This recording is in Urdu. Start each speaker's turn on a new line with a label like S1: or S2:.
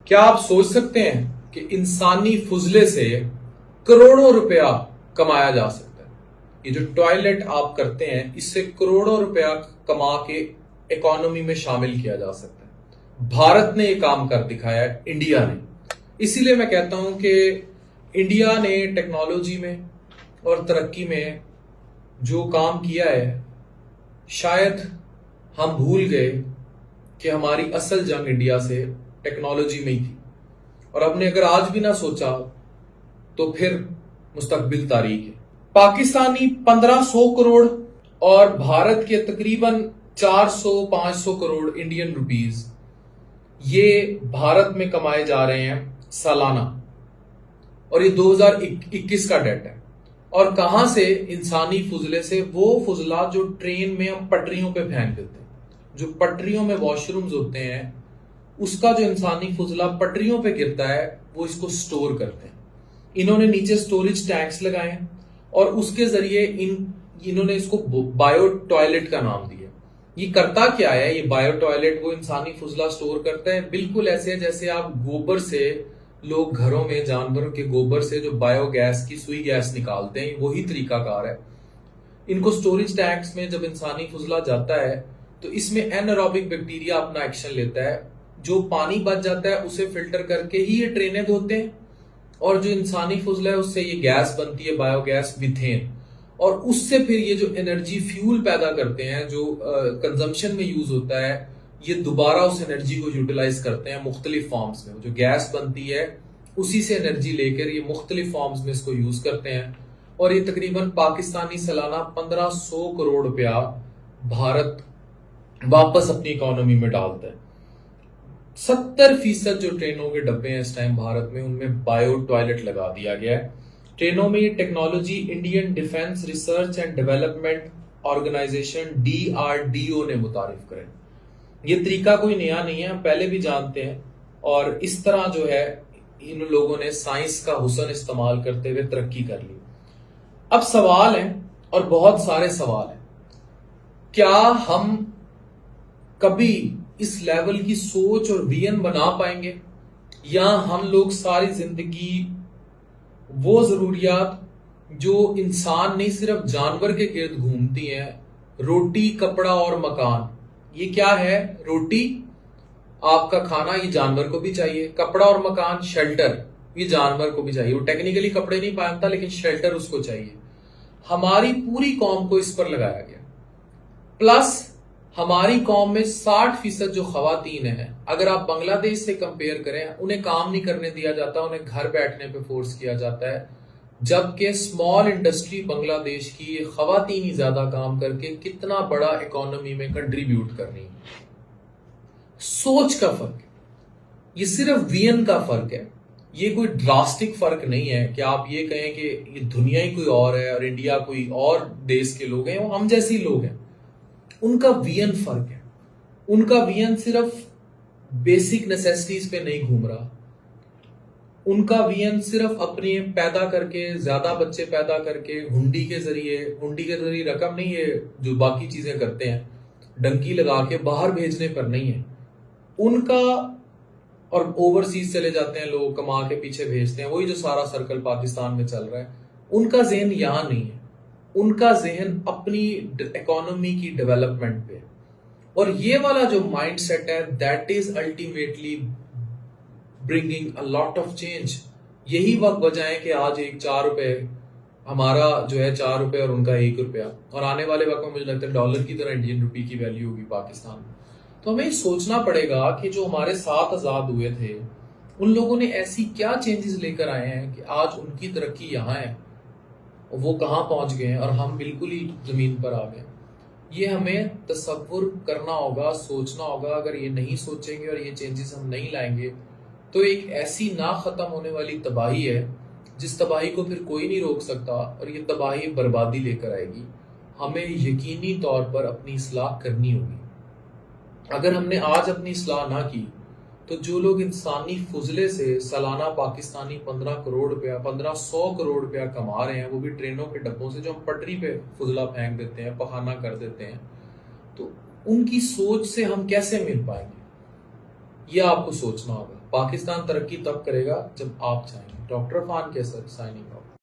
S1: کیا آپ سوچ سکتے ہیں کہ انسانی فضلے سے کروڑوں روپیہ کمایا جا سکتا ہے؟ یہ جو ٹوائلٹ آپ کرتے ہیں اس سے کروڑوں روپیہ کما کے اکانومی میں شامل کیا جا سکتا ہے۔ بھارت نے یہ کام کر دکھایا ہے، انڈیا نے۔ اسی لیے میں کہتا ہوں کہ انڈیا نے ٹیکنالوجی میں اور ترقی میں جو کام کیا ہے، شاید ہم بھول گئے کہ ہماری اصل جنگ انڈیا سے ٹیکنالوجی میں ہی تھی، اور ہم نے اگر آج بھی نہ سوچا تو پھر مستقبل تاریخ ہے۔ پاکستانی 1500 کروڑ اور بھارت کے تقریباً 400-500 کروڑ انڈین روپیز یہ بھارت میں کمائے جا رہے ہیں سالانہ، اور یہ 2021 کا ڈیٹا ہے۔ اور کہاں سے؟ انسانی فضلے سے، وہ فضلہ جو ٹرین میں ہم پٹریوں پہ پھینک دیتے ہیں، جو پٹریوں میں واش رومز ہوتے ہیں، اس کا جو انسانی فضلہ پٹریوں پہ گرتا ہے وہ اس کو سٹور کرتے ہیں۔ انہوں نے نیچے سٹوریج ٹینکس لگائے ہیں اور اس کے ذریعے انہوں نے اس کو بایو ٹوائلٹ کا نام دیا۔ یہ کرتا کیا ہے؟ یہ بایو ٹوائلٹ وہ انسانی فضلہ سٹور کرتا ہے، بالکل ایسے جیسے آپ گوبر سے، لوگ گھروں میں جانوروں کے گوبر سے جو بایو گیس کی سوئی گیس نکالتے ہیں، وہی طریقہ کار ہے۔ ان کو سٹوریج ٹینکس میں جب انسانی فضلہ جاتا ہے تو اس میں اینائروبک بیکٹیریا اپنا ایکشن لیتا ہے، جو پانی بچ جاتا ہے اسے فلٹر کر کے ہی یہ ٹرینیں دھوتے ہیں، اور جو انسانی فضلہ ہے اس سے یہ گیس بنتی ہے، بایو گیس میتھین، اور اس سے پھر یہ جو انرجی فیول پیدا کرتے ہیں جو کنزمپشن میں یوز ہوتا ہے، یہ دوبارہ اس انرجی کو یوٹیلائز کرتے ہیں مختلف فارمز میں۔ جو گیس بنتی ہے اسی سے انرجی لے کر یہ مختلف فارمز میں اس کو یوز کرتے ہیں، اور یہ تقریباً پاکستانی سالانہ 1500 کروڑ روپیہ بھارت واپس اپنی اکانومی میں ڈالتا ہے۔ 70% جو ٹرینوں کے ڈبے ہیں اس ٹائم بھارت میں، ان میں بایو ٹوائلٹ لگا دیا گیا ہے۔ ٹرینوں میں یہ technology Indian Defence Research and Development Organisation DRDO نے متعارف کرے۔ یہ طریقہ کوئی نیا نہیں ہے، ہم پہلے بھی جانتے ہیں، اور اس طرح جو ہے ان لوگوں نے سائنس کا حسن استعمال کرتے ہوئے ترقی کر لی۔ اب سوال ہیں، اور بہت سارے سوال ہیں، کیا ہم کبھی اس لیول کی سوچ اور ویژن بنا پائیں گے، یا ہم لوگ ساری زندگی وہ ضروریات جو انسان نہیں صرف جانور کے گرد گھومتی ہیں، روٹی، کپڑا اور مکان، یہ کیا ہے؟ روٹی آپ کا کھانا، یہ جانور کو بھی چاہیے، کپڑا اور مکان، شیلٹر، یہ جانور کو بھی چاہیے، وہ ٹیکنیکلی کپڑے نہیں پہنتا لیکن شیلٹر اس کو چاہیے۔ ہماری پوری قوم کو اس پر لگایا گیا، پلس ہماری قوم میں 60% جو خواتین ہیں، اگر آپ بنگلہ دیش سے کمپیئر کریں، انہیں کام نہیں کرنے دیا جاتا، انہیں گھر بیٹھنے پہ فورس کیا جاتا ہے، جبکہ اسمال انڈسٹری بنگلہ دیش کی خواتین ہی زیادہ کام کر کے کتنا بڑا اکانومی میں کنٹریبیوٹ کر رہی ہیں۔ سوچ کا فرق ہے، یہ صرف ویژن کا فرق ہے، یہ کوئی ڈراسٹک فرق نہیں ہے کہ آپ یہ کہیں کہ یہ دنیا ہی کوئی اور ہے اور انڈیا کوئی اور دیش کے لوگ ہیں، وہ ہم جیسی لوگ ہیں۔ ان کا ویژن فرق ہے، ان کا ویژن صرف بیسک نیسیسٹیز پہ نہیں گھوم رہا، ان کا ویژن صرف اپنے پیدا کر کے، زیادہ بچے پیدا کر کے، ہنڈی کے ذریعے رقم نہیں ہے جو باقی چیزیں کرتے ہیں، ڈنکی لگا کے باہر بھیجنے پر نہیں ہے ان کا، اور اوورسیز چلے جاتے ہیں لوگ، کما کے پیچھے بھیجتے ہیں، وہی جو سارا سرکل پاکستان میں چل رہا ہے۔ ان کا ذہن یہاں نہیں ہے، ان کا ذہن اپنی اکانومی کی ڈیولپمنٹ پہ، اور یہ والا جو مائنڈ سیٹ ہے that is ultimately bringing a lot of change. یہی وجہ ہے کہ آج 4 روپے ہمارا جو ہے 4 روپے اور ان کا 1 روپیہ، اور آنے والے وقت میں مجھے لگتا ہے ڈالر کی طرح انڈین روپی کی ویلیو ہوگی پاکستان میں۔ تو ہمیں سوچنا پڑے گا کہ جو ہمارے ساتھ آزاد ہوئے تھے ان لوگوں نے ایسی کیا چینجز لے کر آئے ہیں کہ آج ان کی ترقی یہاں ہے، وہ کہاں پہنچ گئے ہیں اور ہم بالکل ہی زمین پر آ گئے۔ یہ ہمیں تصور کرنا ہوگا، سوچنا ہوگا۔ اگر یہ نہیں سوچیں گے اور یہ چینجز ہم نہیں لائیں گے تو ایک ایسی نہ ختم ہونے والی تباہی ہے جس تباہی کو پھر کوئی نہیں روک سکتا، اور یہ تباہی بربادی لے کر آئے گی۔ ہمیں یقینی طور پر اپنی اصلاح کرنی ہوگی۔ اگر ہم نے آج اپنی اصلاح نہ کی تو جو لوگ انسانی فضلے سے سالانہ پاکستانی 1500 کروڑ روپیہ کما رہے ہیں، وہ بھی ٹرینوں کے ڈبوں سے جو ہم پٹری پہ فضلہ پھینک دیتے ہیں، پخانہ کر دیتے ہیں، تو ان کی سوچ سے ہم کیسے مل پائیں گے؟ یہ آپ کو سوچنا ہوگا۔ پاکستان ترقی تب کرے گا جب آپ چاہیں گے. ڈاکٹر عرفان کیسر سائننگ آف.